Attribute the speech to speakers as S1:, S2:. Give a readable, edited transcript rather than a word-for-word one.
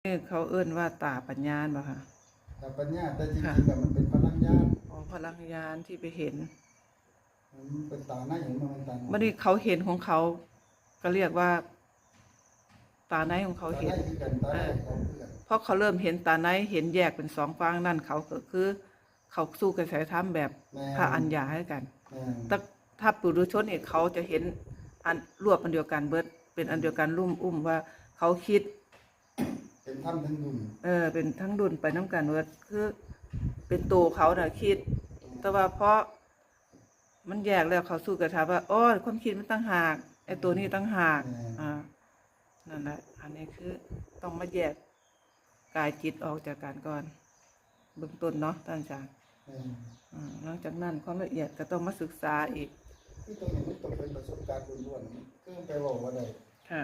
S1: นี่เขาเอิ้นว่าตาปัญญาบ่ค่ะ
S2: แต่ปัญญาแต่จริงๆแล้วมันเป็นพลังญาณ
S1: อ๋อพลังญาณที่ไปเห็น
S2: มันเป็นตาในเห็นมันตา
S1: บัดนี้เขาเห็นของเขา ก็เรียกว่า ตาในของเขาเห็นเพราะเขาเริ่มเห็นตาในเห็นแยกเป็นสองฝั่งนั่นเขาก็คือ เขาสู้กระแสธรรมแบบพระอัญญาให้กันแต่ถ้าปุถุชนเนี่ยเขาจะเห็นอันรวบอันเดียวกันเบิดเป็นอันเดียวกันลุ่มว่าเขาคิด
S2: เป็นธรรมทั้งดุล
S1: เป็นทั้งดุลไปน้ำกันเบิดคือเป็นตัวเขาน่ะคิด แต่ว่าเพราะมันแยกแล้วเขาสู้กระทำว่าอ๋อความคิดมันตั้งหากไอ้ตัวนี้ตั้งหากนั่นแหละอันนี้คือต้องมาแยกกายจิตออกจากกันก่อนเบื้องต้นเนาะท่านอาจารย์หลังจากนั้นความละเอียดก็ต้องมาศึกษาอีก
S2: ที่ตรงนี้มันต้องเป็นประสบการณ์ล้วนๆคือไปบอกว่าได้
S1: ค่ะ